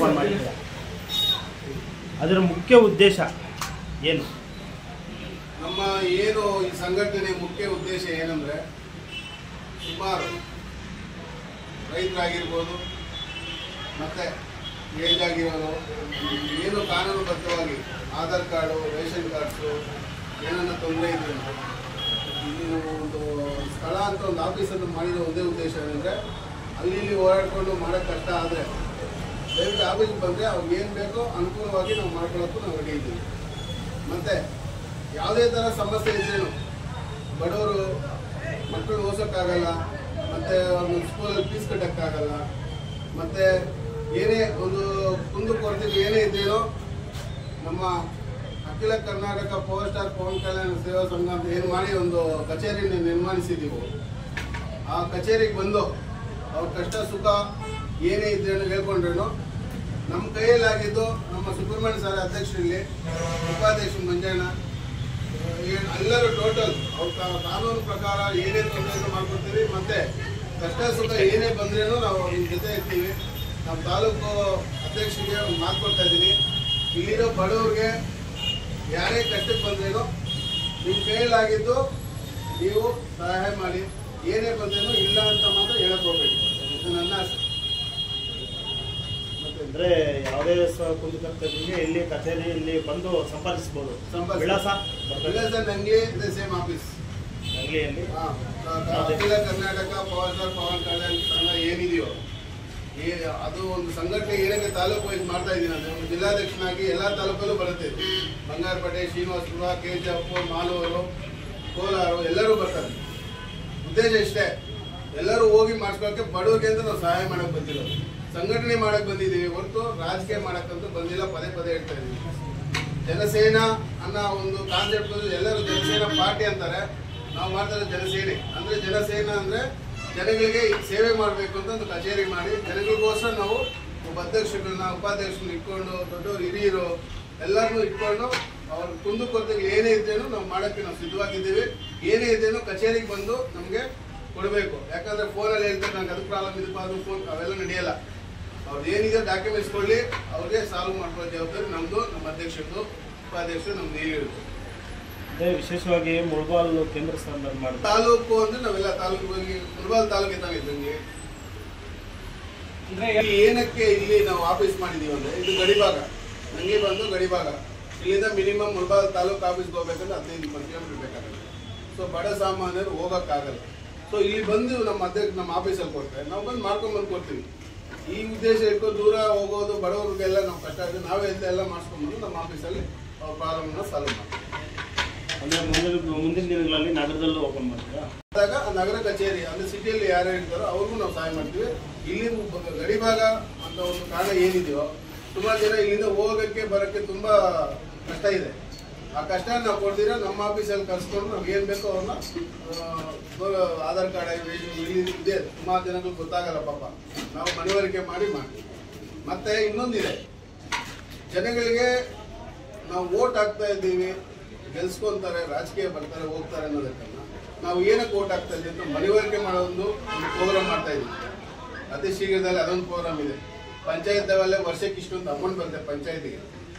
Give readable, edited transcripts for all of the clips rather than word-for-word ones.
Open ಮಾಡಿದ್ದೀರಾ. ಅದರ ಮುಖ್ಯ ಉದ್ದೇಶ ಏನು? ನಮ್ಮ ಏನು ಈ ಸಂಘಟನೆ ಮುಖ್ಯ ಉದ್ದೇಶ ಏನಂದರೆ, ಸುಮಾರು ರೈತರಾಗಿರ್ಬೋದು ಮತ್ತು ಏಜ್ ಆಗಿರೋರು ಏನು ಕಾನೂನುಬದ್ಧವಾಗಿ ಆಧಾರ್ ಕಾರ್ಡು, ರೇಷನ್ ಕಾರ್ಡ್ಸು ಏನನ್ನ ತೊಂದರೆ ಇದೆ ಇದು ಒಂದು ಸ್ಥಳ ಅಂತ ಒಂದು ಆಫೀಸನ್ನು ಮಾಡಿರೋ ಒಂದೇ ಉದ್ದೇಶ ಏನಂದರೆ, ಅಲ್ಲಿ ಇಲ್ಲಿ ಓಡಾಡಿಕೊಂಡು ಮಾಡೋಕ್ಕೆ ಕಷ್ಟ ಆದರೆ ದಯವಿಟ್ಟು ಆಫೀಸ್ಗೆ ಬಂದರೆ ಅವ್ರಿಗೆ ಏನು ಬೇಕೋ ಅನುಕೂಲವಾಗಿ ನಾವು ಮಾಡ್ಕೊಳ್ಳೋಕ್ಕೂ ನಾವು ರೆಡಿ ಇದ್ದೀವಿ. ಮತ್ತು ಯಾವುದೇ ಥರ ಸಮಸ್ಯೆ ಇದ್ರೇನು ಬಡವರು ಮಕ್ಕಳು ಓದೋಕ್ಕಾಗಲ್ಲ, ಮತ್ತು ಅವ್ರನ್ನ ಸ್ಕೂಲಲ್ಲಿ ಫೀಸ್ ಕಟ್ಟೋಕ್ಕಾಗಲ್ಲ, ಮತ್ತು ಏನೇ ಒಂದು ಕುಂದುಕೊರತೆಗೆ ಏನೇ ಇದ್ದೇನೋ ನಮ್ಮ ಅಖಿಲ ಕರ್ನಾಟಕ ಪವರ್ ಸ್ಟಾರ್ ಪವನ್ ಕಲ್ಯಾಣ ಸೇವಾ ಸಂಘ ಅಂತ ಏನು ಮಾಡಿ ಒಂದು ಕಚೇರಿನ ನಿರ್ಮಾಣಿಸಿದ್ದೀವಿ. ಆ ಕಚೇರಿಗೆ ಬಂದು ಅವ್ರ ಕಷ್ಟ ಸುಖ ಏನೇ ಇದ್ರೇನು ಹೇಳ್ಕೊಂಡ್ರೇನು ನಮ್ಮ ಕೈಯಲ್ಲಾಗಿದ್ದು ನಮ್ಮ ಸುಬ್ರಹ್ಮಣ್ಯ ಸರ್ ಅಧ್ಯಕ್ಷರಲ್ಲಿ, ಉಪಾಧ್ಯಕ್ಷ ಮಂಜಣ್ಣ, ಎಲ್ಲರೂ ಟೋಟಲ್ ಅವ್ರ ಕಾನೂನು ಪ್ರಕಾರ ಏನೇ ತೊಂದರೆ ಮಾಡ್ಕೊಡ್ತೀವಿ. ಮತ್ತು ಕಷ್ಟ ಸುಖ ಏನೇ ಬಂದ್ರೇನು ನಾವು ನಿಮ್ಮ ಜೊತೆ ಇರ್ತೀವಿ. ನಮ್ಮ ತಾಲೂಕು ಅಧ್ಯಕ್ಷರಿಗೆ ಒಂದು ಮಾತು ಕೊಡ್ತಾ ಇದ್ದೀನಿ, ಇಲ್ಲಿರೋ ಬಡವ್ರಿಗೆ ಯಾರೇ ಕಷ್ಟಕ್ಕೆ ಬಂದ್ರೇನು ನಿಮ್ಮ ಕೈಯಲ್ಲಾಗಿದ್ದು ನೀವು ಸಹಾಯ ಮಾಡಿ, ಏನೇ ಬಂದ್ರೇನು ಇಲ್ಲ ಅಂತ ಮಾತ್ರ ಹೇಳಕ್ ಹೋಗ್ಬೇಕು. ಇದು ನನ್ನ ಆಸೆ. ಅಂದರೆ ಯಾವುದೇ ಕುಂದುಕೊರತೆಗೆ ಇಲ್ಲಿ ಕಚೇರಿಯಲ್ಲಿ ಬಂದು ಸಂಪರ್ಕಿಸ್ಬೋದು. ವಿಳಾಸ ನಂಗೆ ಇದೆ ಸೇಮ್ ಆಫೀಸ್ ನಂಗ್ಲಿಯಲ್ಲಿ. ಅಖಿಲ ಕರ್ನಾಟಕ ಪವರ್ ಸ್ಟಾರ್ ಪವನ್ ಕಲ್ಯಾಣ ಸಂಘ ಏನಿದೆಯೋ ಅದು ಒಂದು ಸಂಘಟನೆ ಏನಕ್ಕೆ ತಾಲೂಕು ವೈಸ್ ಮಾಡ್ತಾ ಇದ್ದೀನಿ ಅಂದರೆ, ಒಂದು ಜಿಲ್ಲಾಧ್ಯಕ್ಷನಾಗಿ ಎಲ್ಲ ತಾಲೂಕಲ್ಲೂ ಬರುತ್ತೆ. ಬಂಗಾರಪೇಟೆ, ಶ್ರೀನಿವಾಸಪುರ, ಕೆಜಾಪುರ, ಮಾಲೂರು, ಕೋಲಾರ ಎಲ್ಲರೂ ಬರ್ತಾರೆ. ಉದ್ದೇಶ ಇಷ್ಟೇ, ಎಲ್ಲರೂ ಹೋಗಿ ಮಾಡಿಸ್ಕೊಳ್ಳೋಕ್ಕೆ ಬಡವರಿಗೆ ಅಂತ ನಾವು ಸಹಾಯ ಮಾಡೋಕ್ಕೆ ಬಂದಿರೋದು, ಸಂಘಟನೆ ಮಾಡಕ್ಕೆ ಬಂದಿದ್ದೀವಿ ಹೊರತು ರಾಜಕೀಯ ಮಾಡೋಕ್ಕಂತೂ ಬಂದಿಲ್ಲ. ಪದೇ ಪದೇ ಹೇಳ್ತಾ ಇದ್ದೀವಿ. ಜನಸೇನಾ ಅನ್ನೋ ಒಂದು ಕಾನ್ಸೆಪ್ಟ್ ಎಲ್ಲರೂ ಜನಸೇನಾ ಪಾರ್ಟಿ ಅಂತಾರೆ, ನಾವು ಮಾಡ್ತಾರೆ ಜನಸೇನೆ. ಅಂದರೆ ಜನಸೇನಾ ಅಂದರೆ ಜನಗಳಿಗೆ ಸೇವೆ ಮಾಡಬೇಕು ಅಂತ ಒಂದು ಕಚೇರಿ ಮಾಡಿ ಜನಗಳಿಗೋಸ್ಕರ ನಾವು ಒಬ್ಬ ಅಧ್ಯಕ್ಷಗಳನ್ನ, ಉಪಾಧ್ಯಕ್ಷರನ್ನ ಇಟ್ಕೊಂಡು, ದೊಡ್ಡವರು ಹಿರಿಯರು ಎಲ್ಲರನ್ನೂ ಇಟ್ಕೊಂಡು ಅವ್ರ ಕುಂದುಕೊರತೆಗಳು ಏನೇ ಇದ್ದೇನೋ ನಾವು ಮಾಡೋಕ್ಕೆ ನಾವು ಸಿದ್ಧವಾಗಿದ್ದೀವಿ. ಏನೇ ಇದ್ದೇನೋ ಕಚೇರಿಗೆ ಬಂದು ನಮಗೆ ಕೊಡಬೇಕು. ಯಾಕಂದರೆ ಫೋನಲ್ಲಿ ಹೇಳ್ತಾರೆ ನಂಗೆ ಅದು ಪ್ರಾಬ್ಲಮ್ ಇದು ಪ್ರಾಬ್ಲಮ್, ಫೋನ್ ಅವೆಲ್ಲ ನಡೆಯಲ್ಲ. ಅವ್ರದ್ದು ಏನಿದೆ ಡಾಕ್ಯುಮೆಂಟ್ಸ್ ಕೊಡಲಿ, ಅವ್ರಿಗೆ ಸಾಲ್ವ್ ಮಾಡ್ಕೊಳ್ಳೋ ಜವಾಬ್ದಾರಿ ನಮ್ಮದು, ನಮ್ಮ ಅಧ್ಯಕ್ಷರದು, ಉಪಾಧ್ಯಕ್ಷರು ನಮ್ದು ಇರುತ್ತೆ. ವಿಶೇಷವಾಗಿ ಮುಳಬಾಲ್ ಕೇಂದ್ರ ಸ್ಥಾನದಲ್ಲಿ ಮಾಡಿ ತಾಲೂಕು ಅಂದ್ರೆ ನಾವೆಲ್ಲ ತಾಲೂಕು ಹೋಗಿ ಮುಳಬಾಲ್ ತಾಲೂಕು ಇದ್ದಂಗೆ. ಏನಕ್ಕೆ ಇಲ್ಲಿ ನಾವು ಆಫೀಸ್ ಮಾಡಿದೀವಿ ಅಂದ್ರೆ, ಇದು ಗಡಿಭಾಗ, ನಂಗೆ ಬಂದು ಗಡಿಭಾಗ. ಇಲ್ಲಿಂದ ಮಿನಿಮಮ್ ಮುಳಬಾಲ್ ತಾಲೂಕು ಆಫೀಸ್ಗೆ ಹೋಗ್ಬೇಕಂದ್ರೆ 15-20 ಕಿಲೋಮೀಟರ್ ಬೇಕಾಗುತ್ತೆ. ಸೊ ಬಡ ಸಾಮಾನ್ಯರು ಹೋಗೋಕ್ಕಾಗಲ್ಲ. ಸೊ ಇಲ್ಲಿ ಬಂದು ನಮ್ಮ ನಮ್ಮ ಆಫೀಸಲ್ಲಿ ಕೊಡ್ತಾರೆ, ನಾವು ಬಂದು ಮಾಡ್ಕೊಂಡ್ಬಂದು ಕೊಡ್ತೀವಿ. ಈ ಉದ್ದೇಶ ಇಟ್ಕೊಂಡು ದೂರ ಹೋಗೋದು ಬಡವರಿಗೆಲ್ಲ ನಾವು ಕಷ್ಟ ಆಗುತ್ತೆ. ನಾವೇ ಎಲ್ಲ ಮಾಡಿಸ್ಕೊಂಡ್ಬಂದು ನಮ್ಮ ಆಫೀಸಲ್ಲಿ ಅವ್ರ ಪ್ರಾಬ್ಲಮ್ನ ಸಾಲ್ವ್ ಮಾಡ್ತೀವಿ. ಅಂದರೆ ಮುಂದಿನ ದಿನಗಳಲ್ಲಿ ನಗರದಲ್ಲೂ ಓಪನ್ ಮಾಡ್ತೀರಾ? ನಗರ ಕಚೇರಿ ಅಂದ್ರೆ ಸಿಟಿಯಲ್ಲಿ ಯಾರು ಇರ್ತಾರೋ ಅವ್ರಿಗೂ ನಾವು ಸಹಾಯ ಮಾಡ್ತೀವಿ. ಇಲ್ಲಿ ಗಡಿಭಾಗ ಅಂತ ಒಂದು ಕಾರಣ ಏನಿದೆಯೋ, ಸುಮಾರು ಜನ ಇಲ್ಲಿಂದ ಹೋಗೋಕ್ಕೆ ಬರೋಕ್ಕೆ ತುಂಬಾ ಕಷ್ಟ ಇದೆ. ಆ ಕಷ್ಟ ನಾವು ಕೊಡ್ತೀರಾ ನಮ್ಮ ಆಫೀಸಲ್ಲಿ ಕರ್ಸ್ಕೊಂಡು ನಮ್ಗೆ ಏನು ಬೇಕೋ ಅವ್ರನ್ನ ಆಧಾರ್ ಕಾರ್ಡ್ ಇದೆ. ಸುಮಾರು ಜನಗಳು ಗೊತ್ತಾಗಲ್ಲ ಪಾಪ, ನಾವು ಮನವರಿಕೆ ಮಾಡಿ ಮಾಡ್ತೀವಿ. ಮತ್ತೆ ಇನ್ನೊಂದಿದೆ, ಜನಗಳಿಗೆ ನಾವು ವೋಟ್ ಹಾಕ್ತಾ ಇದ್ದೀವಿ, ಗೆಲ್ಸ್ಕೊಂತಾರೆ, ರಾಜಕೀಯ ಬರ್ತಾರೆ, ಹೋಗ್ತಾರೆ ಅನ್ನೋದಕ್ಕನ್ನ ನಾವು ಏನಕ್ಕೆ ವೋಟ್ ಹಾಕ್ತಾ ಇದ್ದೀವಿ ಅಂತ ಮನವರಿಕೆ ಮಾಡೋ ಒಂದು ಪ್ರೋಗ್ರಾಮ್ ಮಾಡ್ತಾ ಇದ್ದೀವಿ. ಅತಿ ಶೀಘ್ರದಲ್ಲಿ ಅದೊಂದು ಪ್ರೋಗ್ರಾಮ್ ಇದೆ. ಪಂಚಾಯತ್ನಲ್ಲೇ ವರ್ಷಕ್ಕೆ ಇಷ್ಟೊಂದು ಅಮೌಂಟ್ ಬರುತ್ತೆ ಪಂಚಾಯತಿಗೆ.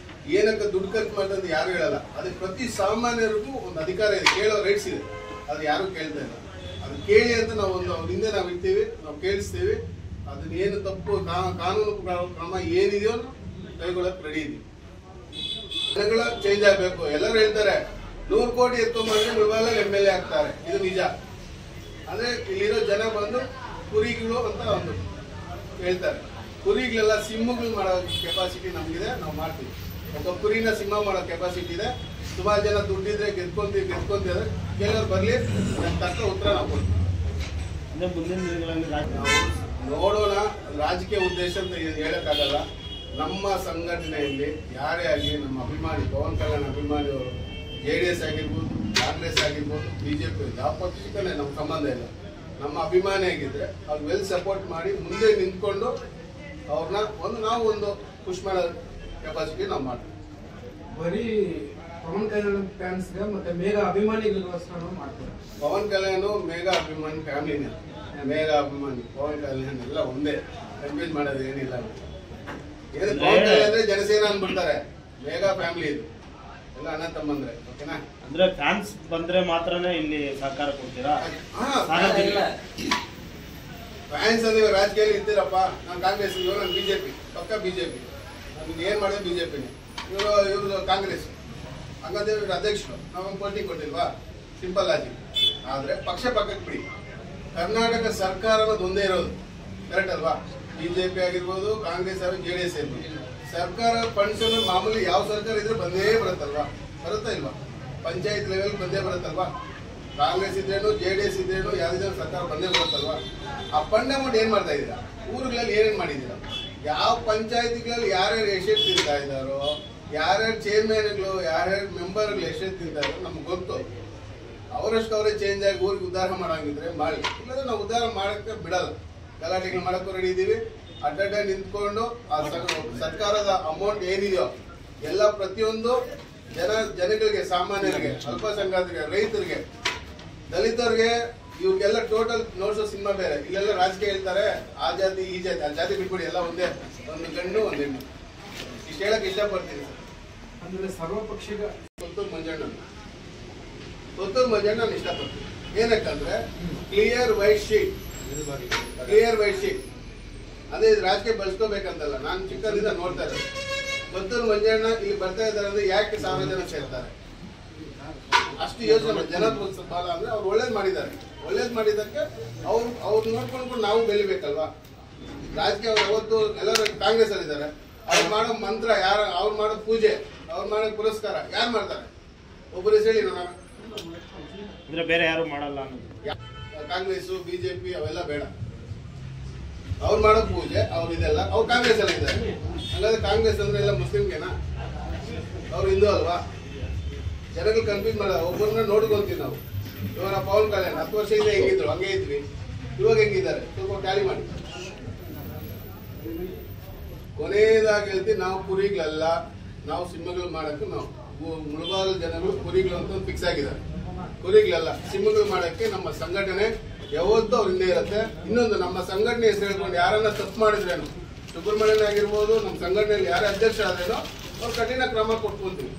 ಏನಕ್ಕೆ ದುಡ್ಡು ಖರ್ಚು ಮಾಡ್ತಂತ ಯಾರು ಹೇಳಲ್ಲ. ಅದಕ್ಕೆ ಪ್ರತಿ ಸಾಮಾನ್ಯರಿಗೂ ಒಂದು ಅಧಿಕಾರ ಇದೆ, ಕೇಳೋ ರೈಟ್ಸ್ ಇದೆ. ಅದು ಯಾರು ಕೇಳ್ತಾ ಇಲ್ಲ. ಅದು ಕೇಳಿ ಅಂತ ನಾವು ಒಂದು ಅವ್ರ ಹಿಂದೆ ನಾವು ಇರ್ತೀವಿ, ನಾವು ಕೇಳಿಸ್ತೀವಿ. ಅದನ್ನ ಏನು ತಪ್ಪು ಕಾನೂನು ಕ್ರಮ ಏನಿದೆಯೋ ಕೈಗೊಳ್ಳಕ್ಕೆ ರೆಡಿ ಇದೀವಿ. ಜನಗಳ ಚೇಂಜ್ ಆಗಬೇಕು. ಎಲ್ಲರೂ ಹೇಳ್ತಾರೆ 100 ಕೋಟಿ ಎತ್ಕೊಂಡ್ಬಂದ್ರೆ ಮುಳಬಾಲಲ್ಲಿ MLA ಆಗ್ತಾರೆ, ಇದು ನಿಜ. ಅಂದ್ರೆ ಇಲ್ಲಿರೋ ಜನ ಬಂದು ಕುರಿಗಳು ಅಂತ ಒಂದು ಹೇಳ್ತಾರೆ. ಕುರಿಗಳೆಲ್ಲ ಸಿಂಹಗಳು ಮಾಡೋ ಕೆಪಾಸಿಟಿ ನಮಗಿದೆ, ನಾವು ಮಾಡ್ತೀವಿ. ಒಬ್ಬ ಕುರಿನ ಸಿಂಹ ಮಾಡೋ ಕೆಪಾಸಿಟಿ ಇದೆ. ಸುಮಾರು ಜನ ದುಡ್ಡಿದ್ರೆ ಗೆದ್ಕೊಂತಿದ್ರೆ ಕೆಲವರು ಬರಲಿ, ತಕ್ಕ ಉತ್ತರ ನಾವು ಕೊಡ್ತೀವಿ. ಅಂದರೆ ಮುಂದಿನ ದಿನಗಳಲ್ಲಿ ನಾವು ನೋಡೋಣ. ರಾಜಕೀಯ ಉದ್ದೇಶ ಅಂತ ಹೇಳಕ್ಕಾಗಲ್ಲ. ನಮ್ಮ ಸಂಘಟನೆಯಲ್ಲಿ ಯಾರೇ ಆಗಲಿ, ನಮ್ಮ ಅಭಿಮಾನಿ ಪವನ್ ಕಲ್ಯಾಣ್ ಅಭಿಮಾನಿಯವರು JDS ಆಗಿರ್ಬೋದು, ಕಾಂಗ್ರೆಸ್ ಆಗಿರ್ಬೋದು, BJP ಯಾವ ಪಕ್ಷಕ್ಕೇ ನಮ್ಮ ಸಂಬಂಧ ಇಲ್ಲ. ನಮ್ಮ ಅಭಿಮಾನಿ ಆಗಿದ್ರೆ ಅವ್ರು ವೆಲ್ ಸಪೋರ್ಟ್ ಮಾಡಿ ಮುಂದೆ ನಿಂತ್ಕೊಂಡು ಅವ್ರನ್ನ ನಾವು ಒಂದು ಪುಷ್ ಮಾಡೋ ಕೆಪಾಸಿಟಿ ನಾವು ಮಾಡ್ತೀವಿ. ಬರೀ ಪವನ್ ಕಲ್ಯಾಣ್ ಫ್ಯಾನ್ಸ್ಗೆ ಮತ್ತೆ ಮೇಘಾ ಅಭಿಮಾನಿಗಳಿಗೋಸ್ಕರ ಮಾಡ್ತೀವಿ. ಪವನ್ ಕಲ್ಯಾಣ್ ಮೇಘಾ ಅಭಿಮಾನಿ ಫ್ಯಾಮಿಲಿನೇ. ಮೇಘಾ ಅಭಿಮಾನಿ ಪವನ್ ಕಲ್ಯಾಣ್ ಎಲ್ಲ ಒಂದೇ, ಕನ್ಫ್ಯೂಸ್ ಮಾಡೋದು ಏನಿಲ್ಲ. ಏನು ಪವನ್ ಕಲ್ಯಾಣ್ ಅಂದ್ರೆ ಜನಸೇನಾ ಅಂದ್ಬಿಡ್ತಾರೆ. ಮೇಗಾ ಫ್ಯಾಮಿಲಿ ಇದು, ಎಲ್ಲ ಅಣ್ಣ ತಮ್ಮಂದ್ರೆ. ಓಕೆನಾ? ಅಂದ್ರೆ ಫ್ಯಾನ್ಸ್ ಬಂದ್ರೆ ಮಾತ್ರನೇ ಇಲ್ಲಿ ಸಹಕಾರ ಕೊಡ್ತೀರಾ? ಫ್ಯಾನ್ಸ್ ಅಂದ್ರೆ ರಾಜಕೀಯ ಇರ್ತೀರಪ್ಪ. ನಾನು ಕಾಂಗ್ರೆಸ್, ನಾನು ಬಿಜೆಪಿ, ಪಕ್ಕ ಬಿಜೆಪಿ. ನಮ್ಗೆ ಏನ್ ಮಾಡಿದ್ರೆ ಬಿಜೆಪಿನೇ. ಇವರು ಕಾಂಗ್ರೆಸ್, ಹಂಗಂದ್ರೆ ಇವ್ರ ಅಧ್ಯಕ್ಷರು. ನಾವು ಪೋಸ್ಟಿಂಗ್ ಕೊಟ್ಟಿಲ್ವಾ? ಸಿಂಪಲ್ ಆಗಿ. ಆದ್ರೆ ಪಕ್ಷ ಪಕ್ಕಕ್ಕೆ ಬಿಡಿ, ಕರ್ನಾಟಕ ಸರ್ಕಾರ ಅನ್ನೋದು ಒಂದೇ ಇರೋದು. ಕರೆಕ್ಟ್ ಅಲ್ವಾ? ಬಿಜೆಪಿ ಆಗಿರ್ಬೋದು, ಕಾಂಗ್ರೆಸ್ ಆಗಿರ್ಬೋದು, JDS ಇರ್ಬೋದು. ಸರ್ಕಾರ ಫಂಡ್ಸ್ ಮಾಮೂಲಿ ಯಾವ ಸರ್ಕಾರ ಇದ್ರೆ ಬಂದೇ ಬರುತ್ತಲ್ವಾ? ಬರುತ್ತಾ ಇಲ್ವಾ? ಪಂಚಾಯತ್ ಲೆವೆಲ್ ಬಂದೇ ಬರುತ್ತಲ್ವಾ? ಕಾಂಗ್ರೆಸ್ ಇದ್ರೇನು JDS ಇದ್ರೇನು ಯಾವ್ದಾದ್ರು ಸರ್ಕಾರ ಬಂದೇ ಬರುತ್ತಲ್ವಾ? ಆ ಫಂಡ್ ಅಮೌಂಟ್ ಏನ್ ಮಾಡ್ತಾ ಇದ್ದೀರಾ? ಊರುಗಳಲ್ಲಿ ಏನೇನ್ ಮಾಡಿದ್ದೀರಾ? ಯಾವ ಪಂಚಾಯತಿಗಳಲ್ಲಿ ಯಾರ್ಯಾರು ಎಷ್ಟೆಷ್ಟು ತಿಂತಾ ಇದ್ದಾರೋ, ಯಾರ್ಯಾರು ಚೇರ್ಮನ್ಗಳು, ಯಾರ್ಯಾರು ಮೆಂಬರ್ಗಳು ಎಷ್ಟೆಷ್ಟು ತಿಂತಾ ಇದ್ದಾರೋ ನಮ್ಗೆ ಗೊತ್ತು. ಅವರಷ್ಟು ಅವರೇ ಚೇಂಜ್ ಆಗಿ ಊರಿಗೆ ಉದ್ಧಾರ ಮಾಡಂಗಿದ್ರೆ ಮಾಡಿ, ಇಲ್ಲಾಂದ್ರೆ ನಾವು ಉದ್ಧಾರ ಮಾಡಕ್ಕೆ ಬಿಡಲ್ಲ. ಗಲಾಟೆಗಳು ಮಾಡಕ್ಕೂ ರೆಡಿ ಇದ್ದೀವಿ. ಅಡ್ಡಡ್ಡ ನಿಂತ್ಕೊಂಡು ಆ ಸರ್ಕಾರದ ಅಮೌಂಟ್ ಏನಿದೆಯೋ ಎಲ್ಲ ಪ್ರತಿಯೊಂದು ಜನಗಳಿಗೆ, ಸಾಮಾನ್ಯರಿಗೆ, ಅಲ್ಪಸಂಖ್ಯಾತರಿಗೆ, ರೈತರಿಗೆ, ದಲಿತರಿಗೆ, ಇವ್ರಿಗೆಲ್ಲ ಟೋಟಲ್ ನೋಡ್ಸೋ ಸಿನಿಮಾ ಬೇರೆ. ಇಲ್ಲೆಲ್ಲ ರಾಜಕೀಯ ಹೇಳ್ತಾರೆ, ಆ ಜಾತಿ ಈ ಜಾತಿ, ಆ ಜಾತಿ ಬಿಟ್ಬಿಡಿ, ಎಲ್ಲ ಒಂದೇ, ಒಂದು ಗಂಡು ಒಂದು ಹೆಣ್ಣು. ಇಷ್ಟು ಹೇಳಕ್ ಇಷ್ಟಪಡ್ತೀನಿ. ಅಂದ್ರೆ ಸರ್ವಪಕ್ಷಿಗ ಕೊತ್ತೂರು ಮಂಜಣ್ಣ ನಾನು ಇಷ್ಟಪಡ್ತೀನಿ. ಏನಕ್ಕಂದ್ರೆ ಕ್ಲಿಯರ್ ವೈಟ್ ಶೀಟ್ ಅದೇ ರಾಜಕೀಯ ಬಳಸ್ಕೋಬೇಕಂತಲ್ಲ. ನಾನು ಚಿಕ್ಕದಿಂದ ನೋಡ್ತಾ ಇರೋದು ಕೊತ್ತೂರು ಮಂಜಣ್ಣ ಇಲ್ಲಿ ಬರ್ತಾ ಇದ್ದಾರೆ ಅಂದ್ರೆ ಯಾಕೆ 1000 ಜನ ಸೇರ್ತಾರೆ? ಅಷ್ಟು ಯೋಚನೆ ಮಾಡಿ. ಜನ ಬಾಲ ಅಂದ್ರೆ ಅವ್ರು ಒಳ್ಳೇದ್ ಮಾಡಿದ್ದಾರೆ. ಒಳ್ಳೇದ್ ಮಾಡಿದ್ದಕ್ಕೆ ಅವ್ರು ನೋಡ್ಕೊಂಡು ನಾವು ಬೆಳಿಬೇಕಲ್ವಾ? ರಾಜಕೀಯ ಅವ್ರು ಯಾವತ್ತು ಎಲ್ಲರೂ ಕಾಂಗ್ರೆಸ್ ಅಲ್ಲಿ ಇದ್ದಾರೆ. ಅವ್ರು ಮಾಡೋ ಮಂತ್ರ ಯಾರ, ಅವ್ರು ಮಾಡೋ ಪೂಜೆ, ಅವ್ರು ಮಾಡೋ ಪುರಸ್ಕಾರ ಯಾರು ಮಾಡ್ತಾರೆ? ಒಬ್ಬರು ಹೇಳಿ ನೋಡೋಣ. ಅಂದ್ರೆ ಬೇರೆ ಯಾರು ಮಾಡಲ್ಲ. ಕಾಂಗ್ರೆಸ್ ಬಿಜೆಪಿ ಅವೆಲ್ಲ ಬೇಡ. ಅವ್ರು ಮಾಡೋ ಪೂಜೆ ಅವ್ರು ಇದೆಲ್ಲ ಅವ್ರು ಕಾಂಗ್ರೆಸ್ ಅಲ್ಲಿ ಇದ್ದಾರೆ. ಹಾಗಾದ್ರೆ ಕಾಂಗ್ರೆಸ್ ಅಂದ್ರೆ ಎಲ್ಲ ಮುಸ್ಲಿಮ್ಗೆನಾ? ಅವ್ರು ಹಿಂದೂ ಅಲ್ವಾ? ಜನಗಳು ಕನ್ಫ್ಯೂಸ್ ಮಾಡ. ಒಬ್ಬರನ್ನ ನೋಡ್ಕೊಂತೀವಿ ನಾವು. ಇವಾಗ ಪವನ್ ಕಲ್ಯಾಣ್ 10 ವರ್ಷದಿಂದ ಹೆಂಗಿದ್ರು ಹಂಗೆ ಇದ್ವಿ, ಇವಾಗ ಹೆಂಗಿದ್ದಾರೆ ಸ್ವಲ್ಪ ಟ್ಯಾಲಿ ಮಾಡಿ. ಕೊನೆಯದಾಗಿ ಹೇಳ್ತೀವಿ, ನಾವು ಕುರಿಗಳಲ್ಲ, ನಾವು ಸಿಂಹಗಳು ಮಾಡಕ್ಕೆ ನಾವು ಮುಳುಬಾಗಿಲು ಜನಗಳು ಕುರಿಗಳು ಅಂತ ಫಿಕ್ಸ್ ಆಗಿದ್ದಾರೆ. ಕುರಿಗಳಲ್ಲ, ಸಿಂಹಗಳು ಮಾಡಕ್ಕೆ ನಮ್ಮ ಸಂಘಟನೆ ಯಾವತ್ತೂ ಅವ್ರ ಹಿಂದೆ ಇರುತ್ತೆ. ಇನ್ನೊಂದು, ನಮ್ಮ ಸಂಘಟನೆ ಹೆಸರು ಹೇಳ್ಕೊಂಡು ಯಾರನ್ನ ತಪ್ಪು ಮಾಡಿದ್ರೇನು, ಸುಬ್ರಹ್ಮಣ್ಯನ್ ಆಗಿರ್ಬೋದು, ನಮ್ಮ ಸಂಘಟನೆಯಲ್ಲಿ ಯಾರೇ ಅಧ್ಯಕ್ಷ ಆದ್ರೇನೋ ಅವ್ರು ಕಠಿಣ ಕ್ರಮ ಕೊಟ್ಕೊಂತೀವಿ.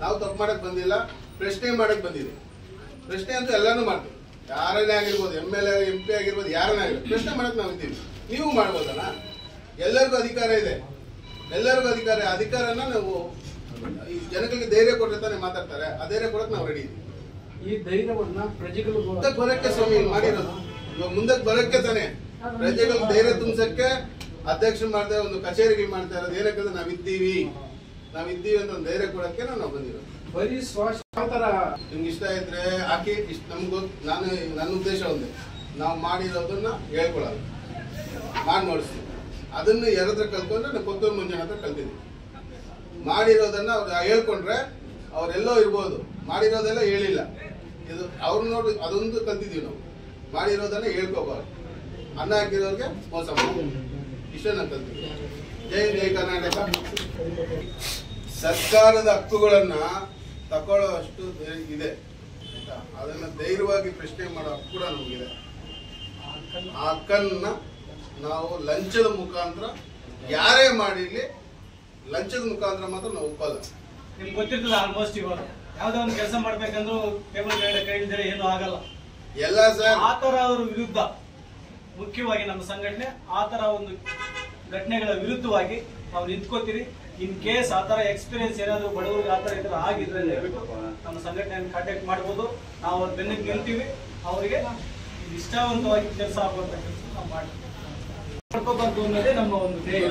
ನಾವು ತಪ್ಪು ಮಾಡಕ್ ಬಂದಿಲ್ಲ, ಪ್ರಶ್ನೆ ಮಾಡಕ್ ಬಂದಿದೆ. ಪ್ರಶ್ನೆ ಅಂತೂ ಎಲ್ಲಾನು ಮಾಡ್ತೀವಿ. ಯಾರನ್ನೇ ಆಗಿರ್ಬೋದು, MLA MP ಆಗಿರ್ಬೋದು, ಯಾರನ್ನೇ ಆಗಿರ್ಬೋದು, ಪ್ರಶ್ನೆ ಮಾಡಕ್ ನಾವು ಇದ್ದೀವಿ. ನೀವು ಮಾಡ್ಬೋದಲ್ಲ? ಎಲ್ಲರಿಗೂ ಅಧಿಕಾರ ಇದೆ. ಅಧಿಕಾರನ ನಾವು ಈ ಜನಗಳಿಗೆ ಧೈರ್ಯ ಕೊಟ್ಟರೆ ತಾನೇ ಮಾತಾಡ್ತಾರೆ. ಆ ಧೈರ್ಯ ಕೊಡಕ್ ನಾವು ರೆಡಿ ಇದ್ದೀವಿ. ಈ ಧೈರ್ಯವನ್ನ ಪ್ರಜೆಗಳು ಬರಕ್ಕೆ ಸ್ವಾಮಿ ಮಾಡಿರೋದು. ಇವಾಗ ಮುಂದಕ್ಕೆ ಬರಕ್ಕೆ ತಾನೆ ಪ್ರಜೆಗಳು ಧೈರ್ಯ ತುಂಬಿಸಕ್ಕೆ ಅಧ್ಯಕ್ಷರು ಮಾಡ್ತಾ ಒಂದು ಕಚೇರಿಗಳು ಮಾಡ್ತಾ ಇರೋದು. ಏನಕ್ಕಂದ್ರೆ ನಾವಿದ್ದೀವಿ ಅಂತ ಒಂದು ಧೈರ್ಯ ಕೊಡಕ್ಕೆ ನಾವು ಬಂದಿರೋದು. ಬರೀ ತರ ನಿಮ್ಗೆ ಇಷ್ಟ ಇದ್ರೆ ಹಾಕಿ. ಇಷ್ಟ ನಮ್ಗೆ ನನ್ನ ಉದ್ದೇಶ ಒಂದೇ, ನಾವು ಮಾಡಿರೋದನ್ನ ಹೇಳ್ಕೊಳಲ್ಲ, ಮಾಡಿ ನೋಡಿಸ್ತೀವಿ. ಅದನ್ನ ಯಾರತ್ರ ಕಲ್ತ್ಕೊಂಡ್ರೆ ನಾವು ಕೊತ್ತೂರು ಮಂಜಣ್ಣ ಹತ್ರ ಕಲ್ತಿದ್ವಿ. ಮಾಡಿರೋದನ್ನ ಅವ್ರು ಹೇಳ್ಕೊಂಡ್ರೆ ಅವರೆಲ್ಲೋ ಇರ್ಬೋದು, ಮಾಡಿರೋದೆಲ್ಲ ಹೇಳಿಲ್ಲ. ಇದು ಅವ್ರು ನೋಡಿ ಅದೊಂದು ಕಲ್ತಿದೀವಿ ನಾವು. ಮಾಡಿರೋದನ್ನ ಹೇಳ್ಕೋಬಾರ್ದು, ಅನ್ನ ಹಾಕಿರೋರ್ಗೆ ಮೋಸ ಮಾಡಿ, ಇಷ್ಟನ್ನ ಕಲ್ತಿದ್ವಿ. ಜೈ ಕರ್ನಾಟಕ. ಸರ್ಕಾರದ ಹಕ್ಕುಗಳನ್ನ ತಕೊಳ್ಳೋ ಅಷ್ಟು ಇದೆ, ಅದನ್ನ ಧೈರ್ಯವಾಗಿ ಪ್ರಶ್ನೆ ಮಾಡೋ ಹಕ್ಕು ಕೂಡ ನಮಗಿದೆ. ಆ ಹಕ್ಕನ್ನ ನಾವು ಲಂಚದ ಮುಖಾಂತರ ಯಾರೇ ಮಾಡಿರ್ಲಿ, ಲಂಚದ ಮುಖಾಂತರ ಮಾತ್ರ ನಾವು ಒಪ್ಪಲ್ಲ. ನಿಮ್ಗೆ ಗೊತ್ತಿರ್ತದೆ ಆಲ್ಮೋಸ್ಟ್ ಇವಾಗ ಯಾವ್ದೋ ಒಂದು ಕೆಲಸ ಮಾಡ್ಬೇಕಂದ್ರೂ ಟೇಬಲ್ ಕೈ ಇಲ್ದಿರ ಏನು ಆಗಲ್ಲ ಎಲ್ಲ ಸರ್. ಆತರ ಅವ್ರ ವಿರುದ್ಧ ಮುಖ್ಯವಾಗಿ ನಮ್ಮ ಸಂಘಟನೆ ಆತರ ಒಂದು ಘಟನೆಗಳ ವಿರುದ್ಧವಾಗಿ ನಾವು ನಿಂತ್ಕೋತೀರಿ. ಇನ್ ಕೇಸ್ ಆತರ ಎಕ್ಸ್ಪೀರಿಯನ್ಸ್ ಏನಾದ್ರು ಬಡವರಿಗೆ ಆತರ ಇದ್ರೆ ಆಗಿದ್ರೆ ನಮ್ಮ ಸಂಘಟನೆಯನ್ನು ಕಾಂಟ್ಯಾಕ್ಟ್ ಮಾಡ್ಬೋದು. ನಾವು ಅವ್ರ ಬೆನ್ನಿಗೆ ನಿಲ್ತೀವಿ. ಅವರಿಗೆ ನಿಷ್ಠಾವಂತವಾಗಿ ಕೆಲಸ ಆಗುವಂತ ಕೆಲಸ ನಾವು ಮಾಡ್ಕೋಬಾರ್ದು ಅನ್ನೋದೇ ನಮ್ಮ ಒಂದು ಧ್ಯೇಯ.